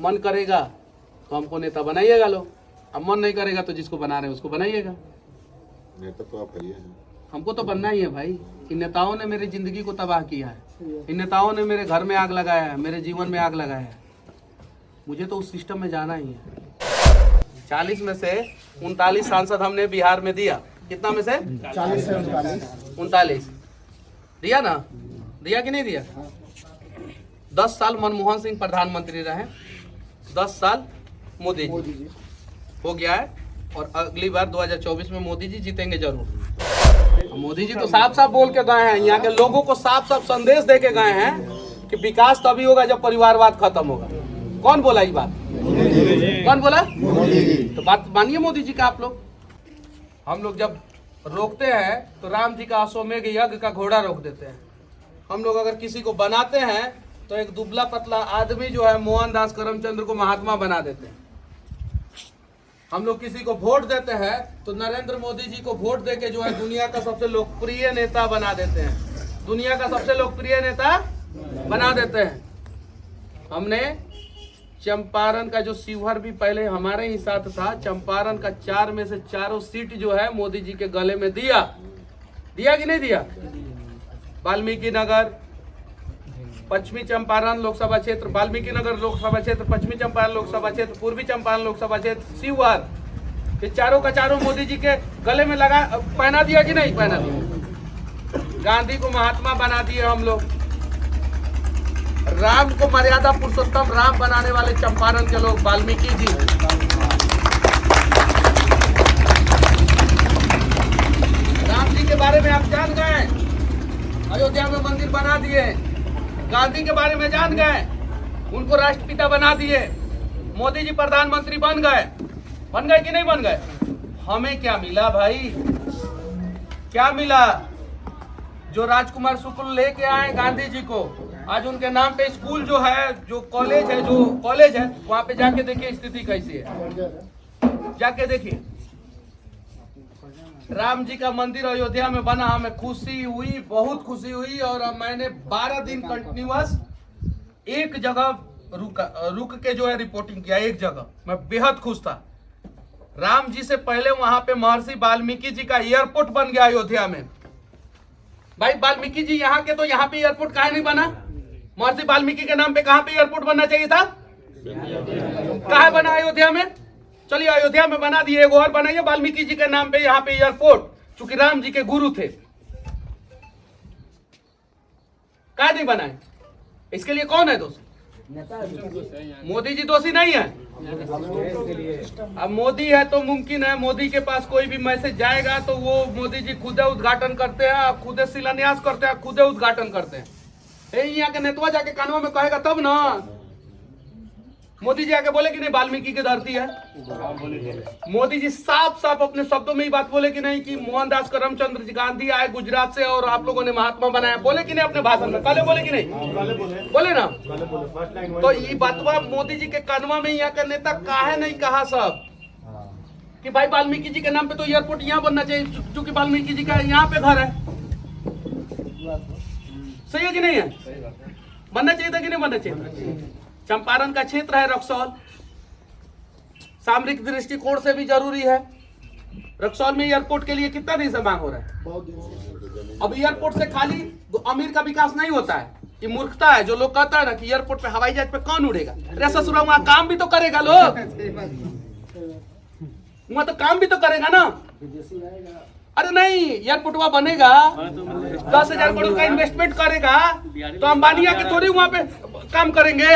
मन करेगा तो हमको नेता बनाइएगा लोग, अब मन नहीं करेगा तो जिसको बना रहे हैं उसको बनाइएगा। नेता तो आप हैं। हमको तो बनना ही है भाई। इन नेताओं ने मेरी जिंदगी को तबाह किया है, इन नेताओं ने मेरे घर में आग लगाया है, मेरे जीवन में आग लगाया है। मुझे तो उस सिस्टम में जाना ही है। 40 में से 39 सांसद हमने बिहार में दिया। कितना में से? 40 से 39 दिया ना, दिया कि नहीं दिया? 10 साल मनमोहन सिंह प्रधानमंत्री रहे, 10 साल मोदी जी हो गया है, और अगली बार 2024 में मोदी जी जीतेंगे जरूर। मोदी जी तो साफ साफ बोल के गए हैं, यहाँ के लोगों को साफ साफ संदेश दे के गए हैं कि विकास तभी होगा जब परिवारवाद खत्म होगा। कौन बोला ये बात? कौन बोला? तो बात मानिए मोदी जी का आप लोग। हम लोग जब रोकते हैं तो राम जी का अश्वमेघ यज्ञ का घोड़ा रोक देते हैं। हम लोग अगर किसी को बनाते हैं तो एक दुबला पतला आदमी जो है मोहनदास करमचंद को महात्मा बना देते हैं। हम लोग किसी को वोट देते हैं तो नरेंद्र मोदी जी को वोट देके जो है दुनिया का सबसे लोकप्रिय नेता बना देते हैं, दुनिया का सबसे लोकप्रिय नेता बना देते हैं। हमने चंपारण का जो शिवहर भी पहले हमारे ही साथ था, चंपारण का 4 में से 4 सीट जो है मोदी जी के गले में दिया। दिया कि नहीं दिया? वाल्मीकि नगर पश्चिमी चंपारण लोकसभा क्षेत्र, वाल्मीकि नगर लोकसभा क्षेत्र, पश्चिमी चंपारण लोकसभा क्षेत्र, पूर्वी चंपारण लोकसभा क्षेत्र, शिवहर, ये चारों का चारों मोदी जी के गले में लगा पहना दिया कि नहीं पहना दिया? गांधी को महात्मा बना दिए हम लोग। राम को मर्यादा पुरुषोत्तम राम बनाने वाले चंपारण के लोग वाल्मीकि जी। राम जी के बारे में आप जान गए, अयोध्या में मंदिर बना दिए। गांधी के बारे में जान गए, उनको राष्ट्रपिता बना दिए। मोदी जी प्रधानमंत्री बन गए कि नहीं बन गए? हमें क्या मिला भाई? क्या मिला? जो राजकुमार शुक्ल लेके आए गांधी जी को, आज उनके नाम पे स्कूल जो है, जो कॉलेज है, वहां पे जाके देखिए स्थिति कैसी है, जाके देखिए। राम जी का मंदिर अयोध्या में बना, हमें खुशी हुई, बहुत खुशी हुई। और मैंने 12 दिन कंटिन्यूअस एक जगह रुक के जो है रिपोर्टिंग किया, एक जगह। मैं बेहद खुश था। राम जी से पहले वहां पे महर्षि वाल्मीकि जी का एयरपोर्ट बन गया अयोध्या में। भाई वाल्मीकि जी यहाँ के, तो यहाँ पे एयरपोर्ट काहे नहीं बना? महर्षि वाल्मीकि के नाम पे कहाँ पे एयरपोर्ट बनना चाहिए था? कहाँ बना? अयोध्या में। चलिए अयोध्या में बना दिए, एक और बनाइए वाल्मीकि जी के नाम पे यहाँ पे एयरपोर्ट, चूंकि राम जी के गुरु थे। कहाँ नहीं बनाए? इसके लिए कौन है दोषी? मोदी जी दोषी नहीं है। अब मोदी है तो मुमकिन है, मोदी के पास कोई भी मैसेज जाएगा तो वो मोदी जी खुद उद्घाटन करते हैं, खुद शिलान्यास करते हैं, खुद उद्घाटन करते हैं। यहाँ के नेतवा जाके कानवा में कहेगा तब ना। मोदी जी आके बोले कि नहीं वाल्मीकि की धरती है? मोदी जी साफ साफ अपने शब्दों में ही बात बोले कि नहीं कि मोहनदास करमचंद गांधी आए गुजरात से और आप लोगों ने महात्मा बनाया? बोले कि नहीं अपने भाषण में? कल बोले कि नहीं? बोले ना। तो ये बातवा मोदी जी के कानवा में यहाँ का नेता काहे नहीं कहा सब कि भाई वाल्मीकि जी के नाम पे तो एयरपोर्ट यहाँ बनना चाहिए, क्योंकि वाल्मीकि जी का यहाँ पे घर है। सही है कि नहीं है? बनना चाहिए था कि नहीं बनना चाहिए? चंपारण का क्षेत्र है रक्सौल, सामरिक दृष्टिकोण से भी जरूरी है। रक्सौल में एयरपोर्ट के लिए कितना दिन से मांग हो रहा है? अब एयरपोर्ट से खाली अमीर का विकास नहीं होता है, ये मूर्खता है। जो लोग कहता है ना कि एयरपोर्ट पे हवाई जहाज पे कौन उड़ेगा, अरे ससुरा वहां काम भी तो करेगा लोग, वहां तो काम भी तो करेगा ना। अरे नहीं, एयरपोर्ट वहां बनेगा, 10,000 करोड़ का इन्वेस्टमेंट करेगा तो अंबानी आके थोड़ी वहां पे काम करेंगे।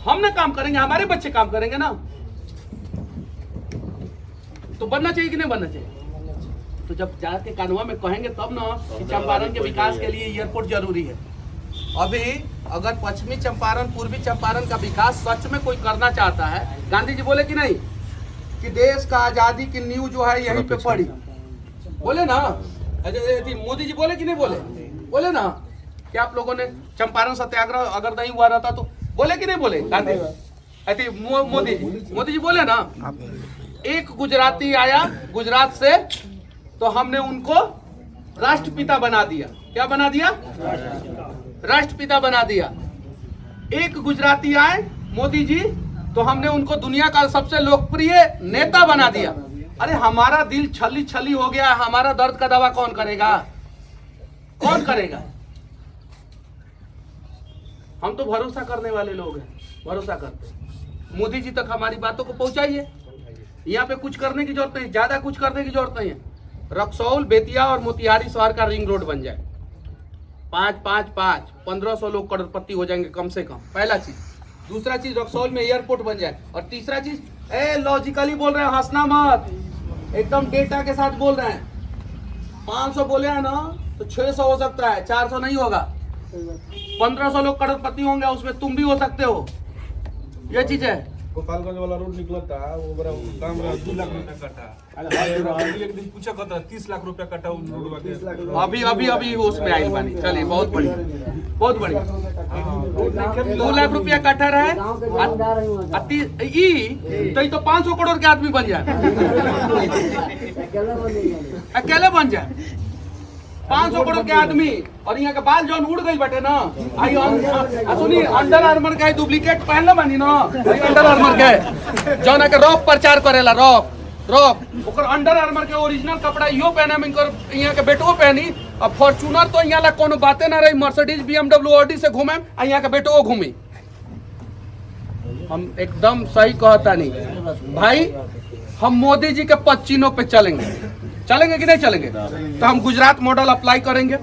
हम ना काम करेंगे, हमारे बच्चे काम करेंगे ना। तो बनना चाहिए कि नहीं बनना चाहिए? तो जब जाके कानवा में कहेंगे तब ना कि चंपारण के विकास के लिए एयरपोर्ट जरूरी है। अभी अगर पश्चिमी चंपारण पूर्वी चंपारण का विकास सच में कोई करना चाहता है, गांधी जी बोले कि नहीं कि देश का आजादी की नींव जो है यहीं पे पड़ी, बोले ना। मोदी जी बोले कि नहीं बोले? बोले ना कि आप लोगों ने चंपारण सत्याग्रह अगर नहीं हुआ रहता तो, बोले कि नहीं बोले गांधी? मोदी जी बोले ना। एक गुजराती आया गुजरात से तो हमने उनको राष्ट्रपिता बना दिया। क्या बना दिया? राष्ट्रपिता बना दिया। एक गुजराती आए मोदी जी तो हमने उनको दुनिया का सबसे लोकप्रिय नेता बना दिया। अरे हमारा दिल छली छली हो गया, हमारा दर्द का दवा कौन करेगा? कौन करेगा? हम तो भरोसा करने वाले लोग हैं, भरोसा करते हैं। मोदी जी तक हमारी बातों को पहुंचाइए। यहाँ पे कुछ करने की जरूरत नहीं, ज्यादा कुछ करने की जरूरत नहीं है। रक्सौल, बेतिया और मोतिहारी शहर का रिंग रोड बन जाए, 1500 लोग करोड़पति हो जाएंगे कम से कम, पहला चीज। दूसरा चीज, रक्सौल में एयरपोर्ट बन जाए। और तीसरा चीज, लॉजिकली बोल रहे हैं, हंसना मत, एकदम डेटा के साथ बोल रहे हैं। 500 बोले हैं ना तो 600 हो सकता है, 400 नहीं होगा। 1500 लोग करोड़पति होंगे, उसमें तुम भी हो सकते हो। ये चीज है। गोपालगंज वाला रोड निकला था, वो बड़ा काम 2 लाख रुपया कटा। एक दिन पूछा था 30 लाख रुपया कटा उस रोड के। अभी उसमें आई बानी। चलिए, बहुत बढ़िया, बहुत बढ़िया। 2 लाख रुपया कटा रहा है तो 500 करोड़ के आदमी बन जाए, अकेले बन जाए 500 करोड़ के आदमी। और यहाँ के बाल जौन उड़ गई बटे ना, सुनी, अंडर आर्मर का डुप्लीकेट पहनले बानी ना, अंडर आर्मर के जौन के रॉक प्रचार करेला, रॉक ओकर अंडर आर्मर के ओरिजिनल कपड़ा यो पहने में यहाँ के बेटो पहनी। अब फॉर्चूनर तो यहाँ ला कोनो बातें ना रही, मर्सिडीज, BMW, ऑडी से घूमे, यहाँ के बेटो घूमी। हम एकदम सही कहता नहीं भाई, हम मोदी जी के 5 चिन्हों पे चलेंगे कि नहीं चलेंगे? तो हम गुजरात मॉडल अप्लाई करेंगे।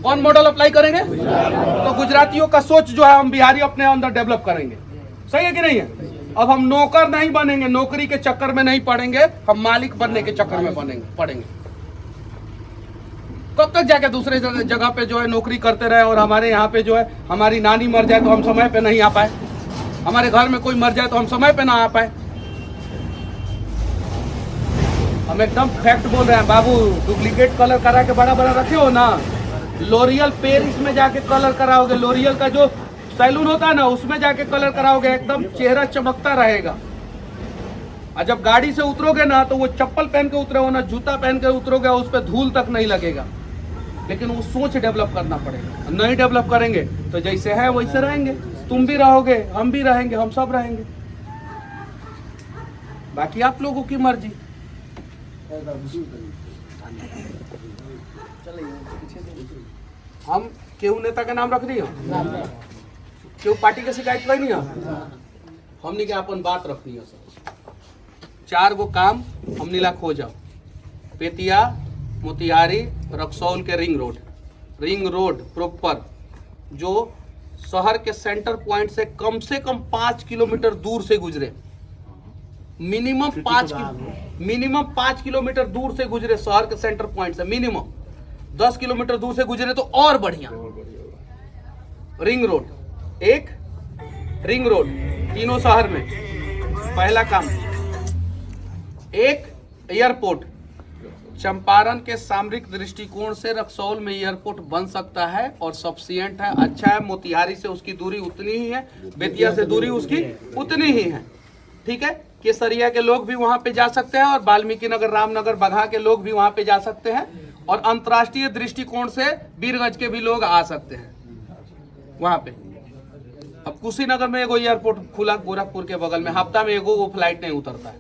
कौन मॉडल अप्लाई करेंगे? तो गुजरातियों का सोच जो है हम बिहारी अपने अंदर डेवलप करेंगे। सही है कि नहीं है? अब हम नौकर नहीं बनेंगे, नौकरी के चक्कर में नहीं पड़ेंगे, हम मालिक बनने के चक्कर में पड़ेंगे। कब तक जाके दूसरे जगह पे जो है नौकरी करते रहे और हमारे यहाँ पे जो है हमारी नानी मर जाए तो हम समय पे नहीं आ पाए, हमारे घर में कोई मर जाए तो हम समय पे ना आ पाए। हम एकदम फैक्ट बोल रहे हैं बाबू। डुप्लीकेट कलर करा के बड़ा बड़ा रखे हो ना, लोरियल पेरिस में जाके कलर कराओगे, लोरियल का जो सैलून होता है ना उसमें जाके कलर कराओगे, एकदम चेहरा चमकता रहेगा। और जब गाड़ी से उतरोगे ना तो वो चप्पल पहन के उतरे हो ना, जूता पहन के उतरोगे, उस पर धूल तक नहीं लगेगा। लेकिन वो सोच डेवलप करना पड़ेगा। नहीं डेवलप करेंगे तो जैसे है वैसे रहेंगे। तुम भी रहोगे, हम भी रहेंगे, हम सब रहेंगे। बाकी आप लोगों की मर्जी। हम केहू नेता के नाम रख दियो, केहू पार्टी के शिकायत नहीं है, हमने के अपन बात रखनी है। सब 4 गो काम हमने ला खो जाओ, बेतिया, मोतिहारी, रक्सौल के रिंग रोड प्रॉपर, जो शहर के सेंटर पॉइंट से कम 5 किलोमीटर दूर से गुजरे, मिनिमम 5 किलोमीटर दूर से गुजरे शहर के सेंटर पॉइंट से। मिनिमम 10 किलोमीटर दूर से गुजरे तो और बढ़िया। रिंग रोड तीनों शहर में, पहला काम। एक एयरपोर्ट, चंपारण के सामरिक दृष्टिकोण से रक्सौल में एयरपोर्ट बन सकता है और सफिशिएंट है, अच्छा है। मोतिहारी से उसकी दूरी उतनी ही है, बेतिया से दूरी उसकी उतनी ही है, ठीक है। केसरिया के लोग भी वहां पे जा सकते हैं और वाल्मीकि नगर, रामनगर, बगहा के लोग भी वहां पे जा सकते हैं। और अंतर्राष्ट्रीय दृष्टिकोण से वीरगंज के भी लोग आ सकते हैं वहां पे। अब कुशीनगर में एगो एयरपोर्ट खुला, गोरखपुर के बगल में, हफ्ता में एगो फ्लाइट नहीं उतरता है।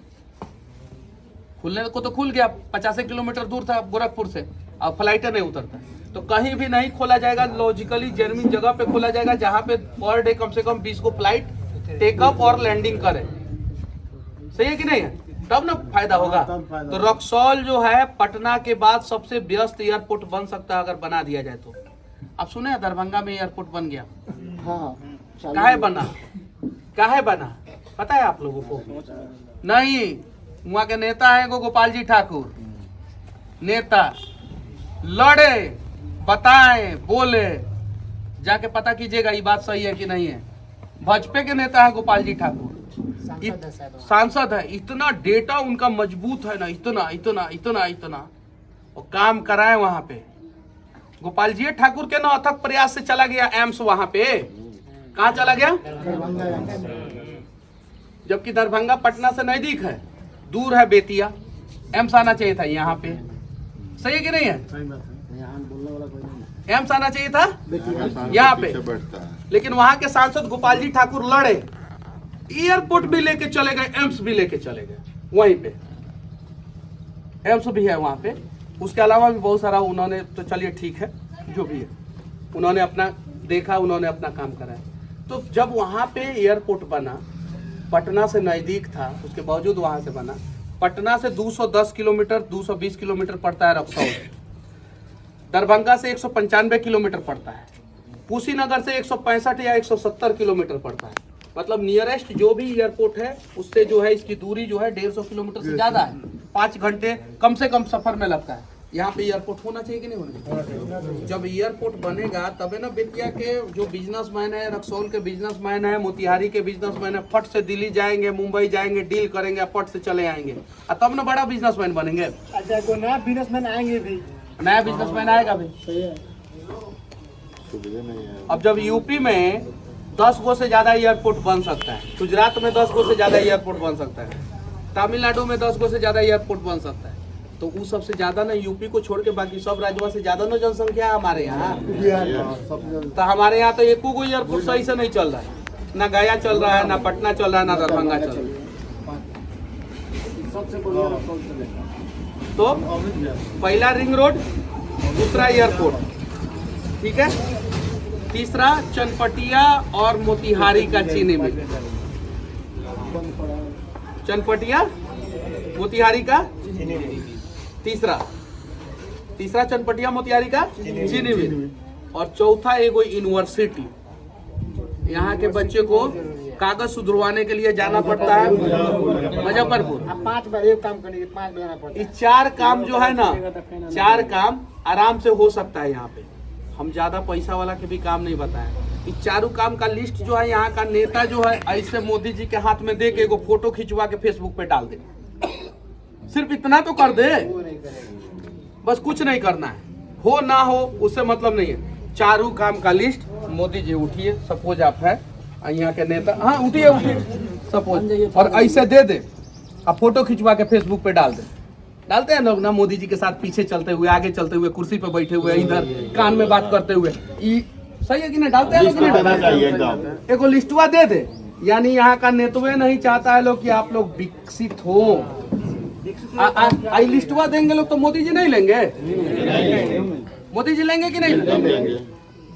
खुलने को तो खुल गया, 50 किलोमीटर दूर था गोरखपुर से, अब फ्लाइट नहीं उतरता। तो कहीं भी नहीं खोला जाएगा, लॉजिकली जेन्युइन जगह पे खोला जाएगा जहां पे पर डे कम से कम 20 को फ्लाइट टेकअप और लैंडिंग करे। सही है कि नहीं है? तब ना फायदा होगा। तो रक्सौल जो है पटना के बाद सबसे व्यस्त एयरपोर्ट बन सकता है अगर बना दिया जाए तो। आप सुने दरभंगा में एयरपोर्ट बन गया, काहे बना पता है आप लोगों को? नहीं, वहाँ के नेता है गोपाल जी ठाकुर, नेता लड़े, बताए, बोले, जाके पता कीजिएगा ये बात सही है कि नहीं है। भाजपा के नेता है गोपाल जी ठाकुर, सांसद है, इतना डेटा उनका मजबूत है ना, इतना और काम कराए वहां पे। गोपाल जी ठाकुर के ना अथक प्रयास से चला गया एम्स वहां पे। कहाँ चला गया? जबकि दरभंगा पटना से नजदीक है, दूर है बेतिया। एम्स आना चाहिए था यहाँ पे। सही है कि नहीं है? एम्स आना चाहिए था यहाँ पे। लेकिन वहां के सांसद गोपाल जी ठाकुर लड़े, एयरपोर्ट भी लेके चले गए, एम्स भी लेके चले गए, वहीं पे एम्स भी है वहां पे। उसके अलावा भी बहुत सारा उन्होंने, तो चलिए ठीक है जो भी है, उन्होंने अपना देखा, उन्होंने अपना काम करा। तो जब वहां पे एयरपोर्ट बना, पटना से नजदीक था, उसके बावजूद वहां से बना। पटना से 210 किलोमीटर 220 किलोमीटर पड़ता है रक्सौल, दरभंगा से 195 किलोमीटर पड़ता है, कुशीनगर से 165 या 170 किलोमीटर पड़ता है। मतलब नियरेस्ट जो भी एयरपोर्ट है उससे जो है इसकी दूरी जो है 150 किलोमीटर से ज्यादा है। 5 घंटे कम से कम सफर में लगता है। यहाँ पे एयरपोर्ट होना चाहिए कि नहीं होना चाहिए? जब एयरपोर्ट बनेगा तबे ना बेतिया के जो बिजनेसमैन है, रक्सौल के बिजनेसमैन है, मोतिहारी के बिजनेसमैन है, फट से दिल्ली जाएंगे, मुंबई जाएंगे, डील करेंगे, फट से चले आएंगे, और तब ना बड़ा बिजनेसमैन बनेंगे। अच्छा, कोई नया बिजनेसमैन आएंगे भी, नया बिजनेसमैन आएगा भी। सुविधा नहीं है। अब जब यूपी में 10 गो से ज्यादा एयरपोर्ट बन सकता है, गुजरात में 10 गो से ज्यादा एयरपोर्ट बन सकता है, तमिलनाडु में 10 गो से ज्यादा एयरपोर्ट बन सकता है, तो वो सबसे ज्यादा ना यूपी को छोड़ के बाकी सब राज्यों से ज्यादा ना जनसंख्या है हमारे यहाँ। तो हमारे यहाँ तो एक को एयरपोर्ट सही से नहीं चल रहा है, ना गया चल रहा है, ना पटना चल रहा है, ना दरभंगा चल रहा है। तो पहला रिंग रोड, दूसरा एयरपोर्ट, ठीक है, तीसरा चनपटिया और मोतिहारी का चीनी मिल, चनपटिया मोतिहारी का तीसरा चनपटिया मोतिहारी का चीनी मिल, और चौथा एगो यूनिवर्सिटी। यहाँ के बच्चे को कागज सुधरवाने के लिए जाना पड़ता है मुजफ्फरपुर। आप 5 बार एक काम करने के 5 जाना पड़ता ये 4 काम जो है ना, 4 काम आराम से हो सकता है यहाँ पे। हम ज्यादा पैसा वाला के भी काम नहीं बताए। इस चारों काम का लिस्ट जो है यहाँ का नेता जो है ऐसे मोदी जी के हाथ में दे के एगो फोटो खिंचवा के फेसबुक पे डाल दे, सिर्फ इतना तो कर दे, बस कुछ नहीं करना है, हो ना हो उससे मतलब नहीं है। चारों काम का लिस्ट मोदी जी उठिए, सपोज आप है यहाँ के नेता, हाँ उठिए सपोज, और ऐसे दे दे, अब फोटो खिंचवा के फेसबुक पे डाल दे। डालते हैं लोग ना मोदी जी के साथ पीछे चलते हुए, आगे चलते हुए, कुर्सी पे बैठे हुए, इधर कान में बात करते हुए, सही है कि नहीं? डालते हैं लोग। एक लिस्टवा दे दे, यानी यहाँ का नेतवे नहीं चाहता है लोग कि आप लोग विकसित हो। आई लिस्टवा देंगे लोग तो मोदी जी नहीं लेंगे? मोदी जी लेंगे कि नहीं?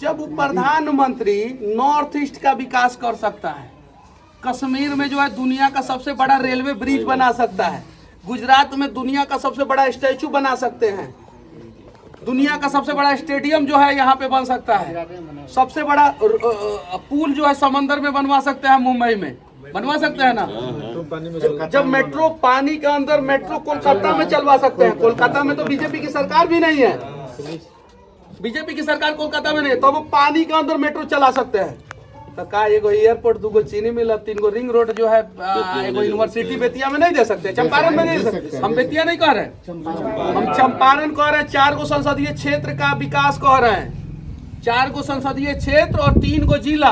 जब प्रधानमंत्री नॉर्थ ईस्ट का विकास कर सकता है, कश्मीर में जो है दुनिया का सबसे बड़ा रेलवे ब्रिज बना सकता है, गुजरात में दुनिया का सबसे बड़ा स्टैचू बना सकते हैं, दुनिया का सबसे बड़ा स्टेडियम जो है यहाँ पे बन सकता है, सबसे बड़ा पुल जो है समंदर में बनवा सकते हैं, मुंबई में बनवा सकते हैं ना। जब मेट्रो पानी के अंदर मेट्रो कोलकाता में चलवा सकते हैं, कोलकाता में तो बीजेपी की सरकार भी नहीं है, बीजेपी की सरकार कोलकाता में नहीं है, तो वो पानी के अंदर मेट्रो चला सकते हैं। तो का एगो एयरपोर्ट, 2 गो चीनी मिल, 3 गो रिंग रोड जो है, एगो यूनिवर्सिटी बेतिया में नहीं दे सकते, चंपारण में नहीं दे सकते। हम बेतिया नहीं कह रहे, हम चंपारण कह रहे हैं। 4 गो संसदीय क्षेत्र का विकास कह रहे हैं, 4 गो संसदीय क्षेत्र और 3 गो जिला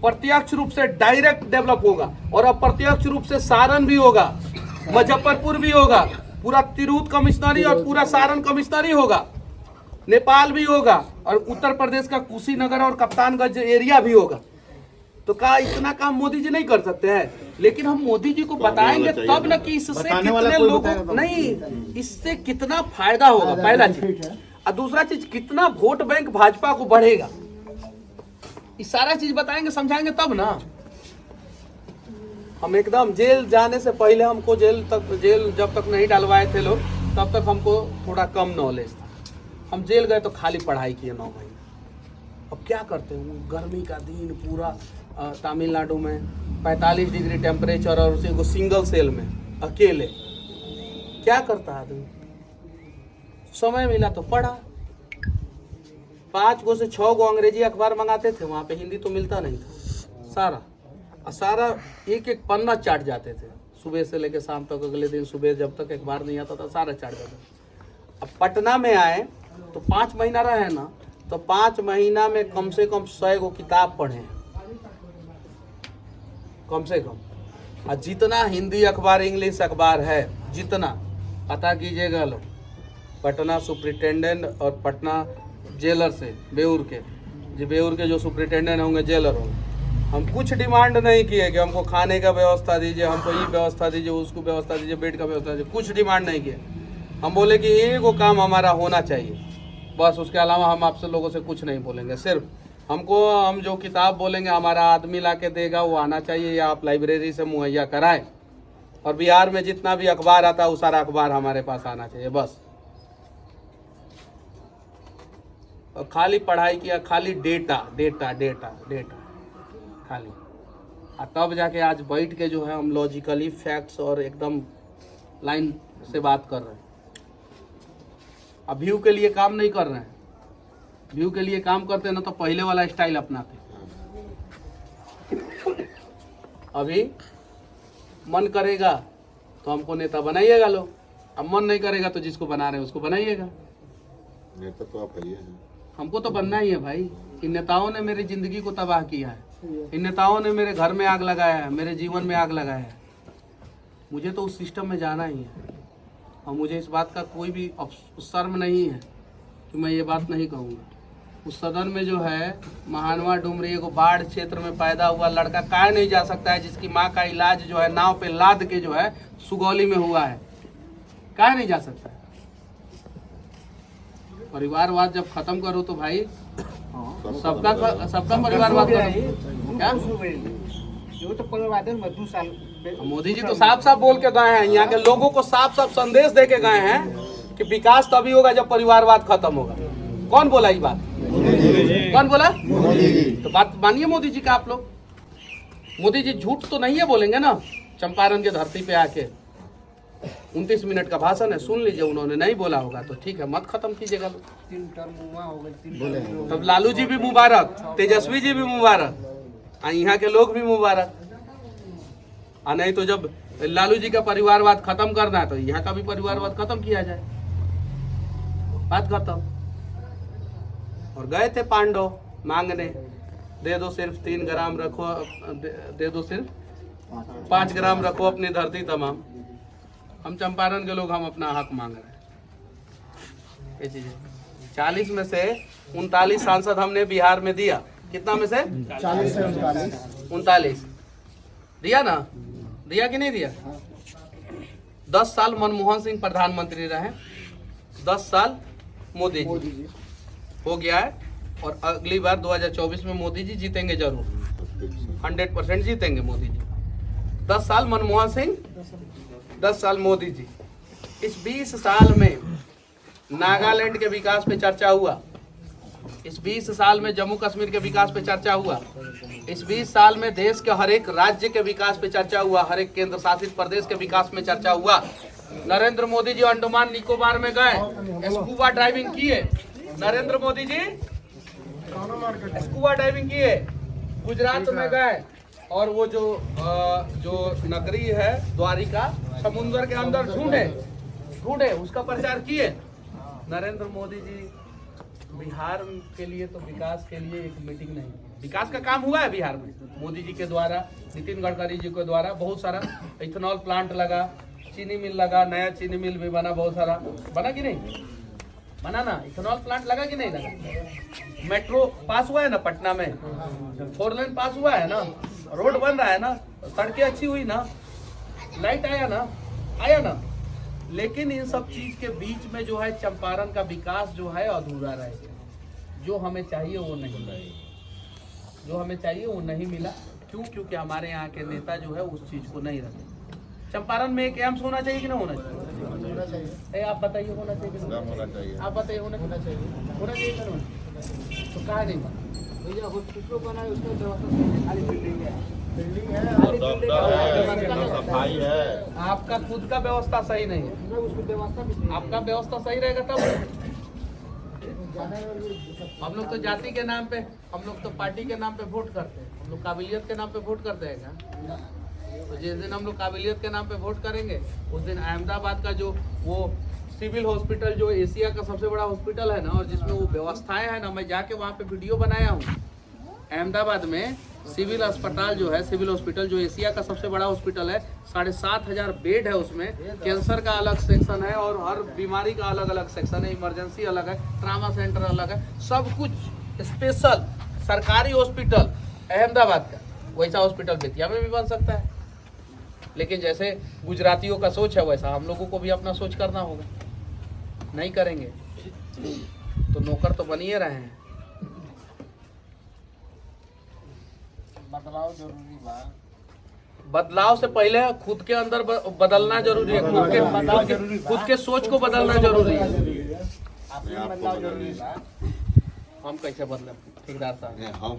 प्रत्यक्ष रूप से डायरेक्ट डेवलप होगा, और अप्रत्यक्ष रूप से सारण भी होगा, मुजफ्फरपुर भी होगा, पूरा तिरहुत कमिश्नरी और पूरा सारण कमिश्नरी होगा, नेपाल भी होगा, और उत्तर प्रदेश का कुशीनगर और कप्तानगंज एरिया भी होगा। तो क्या इतना काम मोदी जी नहीं कर सकते हैं? लेकिन हम मोदी जी को बताएंगे तब न कि इससे कितने लोगों, नहीं इससे कितना फायदा होगा, पहला चीज, और दूसरा चीज कितना वोट बैंक भाजपा को बढ़ेगा, ये सारा चीज बताएंगे, समझाएंगे तब ना। हम एकदम जेल जाने से पहले, हमको जेल जब तक नहीं डलवाए थे लोग, तब तक हमको थोड़ा कम नॉलेज था। हम जेल गए तो खाली पढ़ाई किए 9 महीने। अब क्या करते हैं, गर्मी का दिन पूरा, तमिलनाडु में 45 डिग्री टेम्परेचर, और उसे को सिंगल सेल में अकेले, क्या करता आदमी? समय मिला तो पढ़ा, 5 गो से 6 गो अंग्रेजी अखबार मंगाते थे, वहाँ पे हिंदी तो मिलता नहीं था, सारा एक पन्ना चाट जाते थे, सुबह से लेकर शाम तक। अगले दिन सुबह जब तक अखबार नहीं आता था, सारा चाट जाता था। अब पटना में आए तो 5 महीना रहे ना, तो 5 महीना में कम से कम 100 गो किताब पढ़े, कम से कम। और जितना हिंदी अखबार, इंग्लिश अखबार है, जितना पता कीजिएगा लोग, पटना सुप्रिंटेंडेंट और पटना जेलर से बेऊर के जी बेऊर के जो सुप्रिटेंडेंट होंगे, जेलर होंगे, हम कुछ डिमांड नहीं किए कि हमको खाने का व्यवस्था दीजिए, हमको ये व्यवस्था दीजिए, उसको व्यवस्था दीजिए, बेड का व्यवस्था दीजिए, कुछ डिमांड नहीं किए। हम बोले कि एक वो काम हमारा होना चाहिए, बस उसके अलावा हम आपसे लोगों से कुछ नहीं बोलेंगे। सिर्फ हमको, हम जो किताब बोलेंगे हमारा आदमी ला के देगा वो आना चाहिए, या आप लाइब्रेरी से मुहैया कराएं। और बिहार में जितना भी अखबार आता है वो सारा अखबार हमारे पास आना चाहिए बस। और खाली पढ़ाई किया, खाली डेटा डेटा डेटा डेटा खाली, और तब जाके आज बैठ के जो है हम लॉजिकली फैक्ट्स और एकदम लाइन से बात कर रहे हैं। अब व्यू के लिए काम नहीं कर रहे हैं। व्यू के लिए काम करते ना तो पहले वाला स्टाइल अपनाते। अभी मन करेगा तो हमको नेता बनाइएगा लोग, अब मन नहीं करेगा तो जिसको बना रहे हैं उसको बनाइएगा। नेता तो आप हैं। हमको तो बनना ही है भाई। इन नेताओं ने मेरी जिंदगी को तबाह किया है, इन नेताओं ने मेरे घर में आग लगाया है, मेरे जीवन में आग लगाया है। मुझे तो उस सिस्टम में जाना ही है, और मुझे इस बात का कोई भी शर्म नहीं है कि मैं ये बात नहीं कहूँगा। उस सदन में जो है महानवा डुमरी को बाढ़ क्षेत्र में पैदा हुआ लड़का काहे नहीं जा सकता है, जिसकी माँ का इलाज जो है नाव पे लाद के जो है सुगौली में हुआ है, काहे नहीं जा सकता है? परिवारवाद जब खत्म करो तो भाई सबका परिवारवाद करो। क्या जो तो परिवार में 2 साल मोदी जी तो साफ साफ बोल के गए हैं, यहाँ के लोगों को साफ साफ संदेश दे के गए हैं कि विकास तभी होगा जब परिवारवाद खत्म होगा। कौन बोला ये बात? कौन बोला? तो बात मानिए मोदी जी का आप लोग। मोदी जी झूठ तो नहीं है बोलेंगे ना। चंपारण के धरती पे आके 29 मिनट का भाषण है, सुन लीजिए। उन्होंने नहीं बोला होगा तो ठीक है, मत खत्म कीजिएगा। 3 टर्म हुआ हो गए, तब लालू जी भी मुबारक, तेजस्वी जी भी मुबारक, यहाँ के लोग भी मुबारक। और नहीं तो जब लालू जी का परिवारवाद खत्म करना है तो यहाँ का भी परिवारवाद खत्म किया जाए, बात खत्म। और गए थे पांडव मांगने, दे दो सिर्फ 3 ग्राम रखो, दे दो सिर्फ 5 ग्राम रखो अपनी धरती तमाम। हम चंपारण के लोग हम अपना हक मांग रहे हैं। ये चीज 40 में से 39 सांसद हमने बिहार में दिया। कितना में से? 40 से 39 दिया ना? दिया कि नहीं दिया? 10 साल मनमोहन सिंह प्रधानमंत्री रहे, 10 साल मोदी जी हो गया है। और अगली बार 2024 में मोदी जी जीतेंगे जरूर, 100% जीतेंगे मोदी जी। 10 साल मनमोहन सिंह, 10 साल मोदी जी। इस 20 साल में नागालैंड के विकास पे चर्चा हुआ, इस 20 साल में जम्मू कश्मीर के विकास पे चर्चा हुआ, इस 20 साल में देश के हर एक राज्य के विकास पे चर्चा हुआ, हर एक केंद्र शासित प्रदेश के विकास में चर्चा हुआ। नरेंद्र मोदी जी अंडमान निकोबार में गए, स्कूबा ड्राइविंग किए। नरेंद्र मोदी जी स्कूबा ड्राइविंग किए, गुजरात में गए, और वो जो नगरी है द्वारिका, समुद्र के अंदर ढूंढे उसका प्रचार किए। नरेंद्र मोदी जी बिहार के लिए तो विकास के लिए एक मीटिंग नहीं, विकास का काम हुआ है बिहार में मोदी जी के द्वारा, नितिन गडकरी जी के द्वारा। बहुत सारा इथेनॉल प्लांट लगा, चीनी मिल लगा, नया चीनी मिल भी बना, बहुत सारा बना कि नहीं बना ना? इथेनॉल प्लांट लगा कि नहीं लगा? मेट्रो पास हुआ है ना पटना में, 4 लेन पास हुआ है ना, रोड बन रहा है ना, सड़कें अच्छी हुई ना, लाइट आया ना। लेकिन इन सब चीज के बीच में जो है चंपारण का विकास जो है अधूरा रह गया। जो हमें चाहिए वो नहीं मिला, जो हमें चाहिए वो नहीं मिला। क्यों? क्योंकि हमारे यहाँ के नेता जो है उस चीज को नहीं रखे। चंपारण में एक एम्स होना चाहिए कि नहीं होना चाहिए? आप बताइए, होना चाहिए कि नहीं होना चाहिए? आप बताइए, होना चाहिए कि नहीं? तो कहा नहीं बना? भैया हॉस्पिटल बना है, उसमें व्यवस्था खाली बिल्डिंग है, सफाई है। आपका खुद का व्यवस्था सही नहीं है, उसकी व्यवस्था भी आपका व्यवस्था सही रहेगा तब। हम लोग तो जाति के नाम पे, हम लोग तो पार्टी के नाम पे वोट करते हैं, हम लोग काबिलियत के नाम पे वोट करते हैं क्या? तो जिस दिन हम लोग काबिलियत के नाम पे वोट करेंगे उस दिन अहमदाबाद का जो वो सिविल हॉस्पिटल जो एशिया का सबसे बड़ा हॉस्पिटल है ना, और जिसमें वो व्यवस्थाएं हैं ना, मैं जाके वहाँ पे वीडियो बनाया हूँ। अहमदाबाद में सिविल अस्पताल जो है, सिविल हॉस्पिटल जो एशिया का सबसे बड़ा हॉस्पिटल है, 7,500 बेड है उसमें। कैंसर का अलग सेक्शन है और हर बीमारी का अलग अलग सेक्शन है, इमरजेंसी अलग है, ट्रामा सेंटर अलग है, सब कुछ स्पेशल सरकारी हॉस्पिटल अहमदाबाद का, वैसा हॉस्पिटल बेतिया में भी बन सकता है। लेकिन जैसे गुजरातियों का सोच है वैसा हम लोगों को भी अपना सोच करना होगा। नहीं करेंगे तो नौकर तो बन ही रहे हैं। बदलाव जरूरी बा। बदलाव से पहले खुद के अंदर बदलना जरूरी है। खुद के सोच को बदलना जरूरी है। अपने बदलाव जरूरी बा। हम कैसे बदले ठेकेदार साहब? हम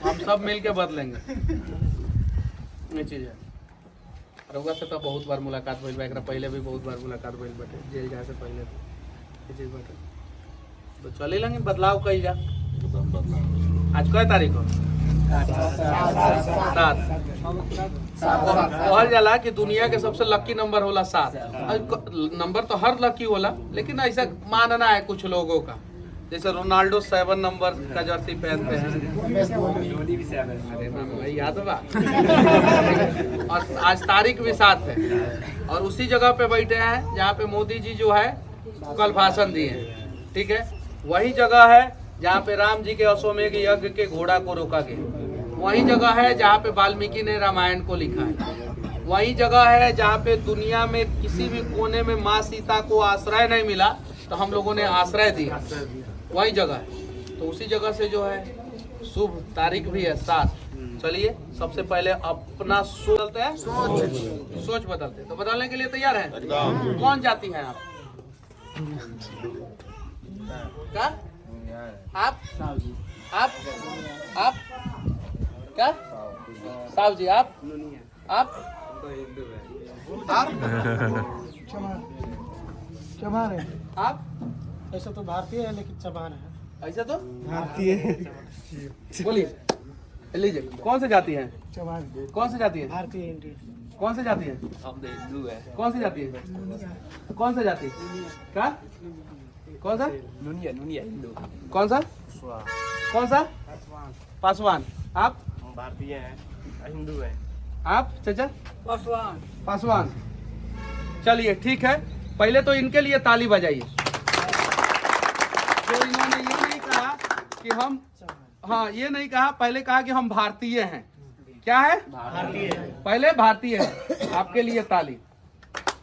हम सब मिल के बदलेंगे। ये चीज है। रउआ से तो बहुत बार मुलाकात भइल बा, एकरा पहले भी बहुत बार मुलाकात भइल बाटे, जेल जाए से पहले ये चीज बाटे। तो चले लेंगे बदलाव कई जा। एकदम बदलाव। आज कै तारीख हो? 7। कहल जाला कि दुनिया के सबसे लकी नंबर होला 7। नंबर तो हर लकी होला, लेकिन ऐसा मानना है कुछ लोगों का। जैसे रोनाल्डो 7 नंबर का जर्सी पहनते हैं। अरे ना भाई याद बा। और आज तारीख भी 7 है और उसी जगह पे बैठे हैं जहाँ पे मोदी जी जो है कल भाषण दिए हैं। ठीक है, वही जगह है जहाँ पे राम जी के अश्वमेध यज्ञ के घोड़ा को रोका गया। वही जगह है जहाँ पे वाल्मीकि ने रामायण को लिखा है। वही जगह है जहाँ पे दुनिया में किसी भी कोने में माँ सीता को आश्रय नहीं मिला तो हम लोगों ने आश्रय दिया। वही जगह है। तो उसी जगह से जो है शुभ तारीख भी है 7। चलिए सबसे पहले अपना सोच बदलते हैं। सोच बदलते हैं। तो बदलने के लिए तैयार है? कौन जाती है आप? क्या आप क्या साहब जी? आप चमार है। आप ऐसा तो भारतीय है लेकिन चमार है। ऐसा तो भारतीय बोलिए, लीजिए। कौन से जाती है? चमार। कौन से जाती है? भारतीय इंडियन। कौन से जाती है? हम तो हिंदू है। कौन सी जाती है? कौन सा जाती? क्या? कौन सा? नुनिया हिंदू। कौन सा? कौन सा? पासवान। आप? भारतीय है, हिंदू है। आप चाचा? पासवान। पासवान। चलिए ठीक है, पहले तो इनके लिए ताली बजाइए। जो इन्होंने ये नहीं कहा कि हम, हाँ ये नहीं कहा, पहले कहा कि हम भारतीय हैं। क्या है? भारतीय। पहले भारतीय है। आपके लिए ताली।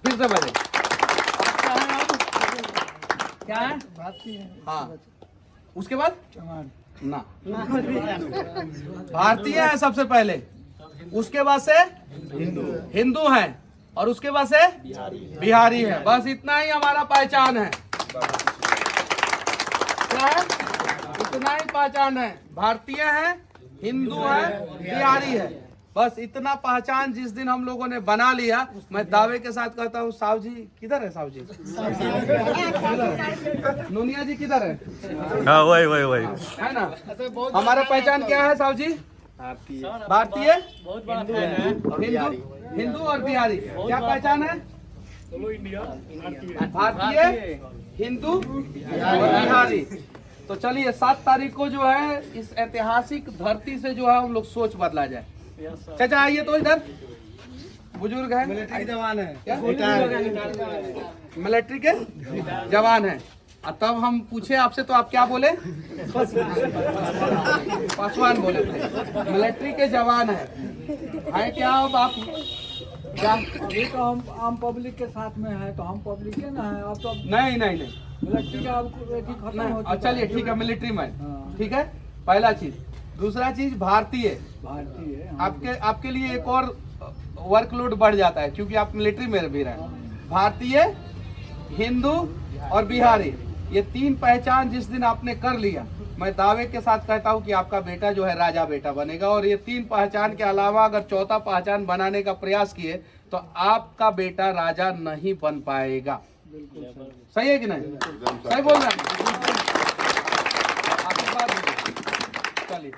फिर से बजे। क्या है? भारतीय है। हाँ, उसके बाद चमार। ना, भारतीय है सबसे पहले, उसके बाद से हिंदू है और उसके बाद से बिहारी है। बस इतना ही हमारा पहचान है। क्या है? इतना ही पहचान है। भारतीय है, हिंदू है, बिहारी है। बस इतना पहचान जिस दिन हम लोगों ने बना लिया, मैं दावे के साथ कहता हूँ। साहब जी किधर है? साहब जी नोनिया जी किधर है? हाँ वही है ना? हमारा पहचान क्या है साहब जी? भारतीय, हिंदू और बिहारी। क्या पहचान है? भारतीय, हिंदू और बिहारी। तो चलिए 7 तारीख को जो है इस ऐतिहासिक धरती से जो है हम लोग सोच बदला जाए। चाचा आइए तो इधर, बुजुर्ग है, मिलिट्री जवान है। क्या? मिलिट्री के जवान है। और तब हम पूछे आपसे तो आप क्या बोले? पासवान बोले थे। मिलिट्री के जवान है क्या अब आप? क्या अभी तो हम आम पब्लिक के साथ में है तो हम पब्लिक है ना है। अब तो नहीं मिलिट्री का अब खत्म हो चुका है। चलिए ठीक है, मिलिट्री मैन। हाँ। ठीक है, पहला चीज। दूसरा चीज भारतीय। भारतीय है। आपके लिए एक और वर्कलोड बढ़ जाता है क्योंकि आप मिलिट्री में भी रहे। भारतीय, हिंदू और बिहारी, ये 3 पहचान जिस दिन आपने कर लिया, मैं दावे के साथ कहता हूं कि आपका बेटा जो है राजा बेटा बनेगा। और ये 3 पहचान के अलावा अगर 4था पहचान बनाने का प्रयास किए तो आपका बेटा राजा नहीं बन पाएगा। सही है कि नहीं? सही बोल रहे हैं? आशीर्वाद दीजिए। चलिए।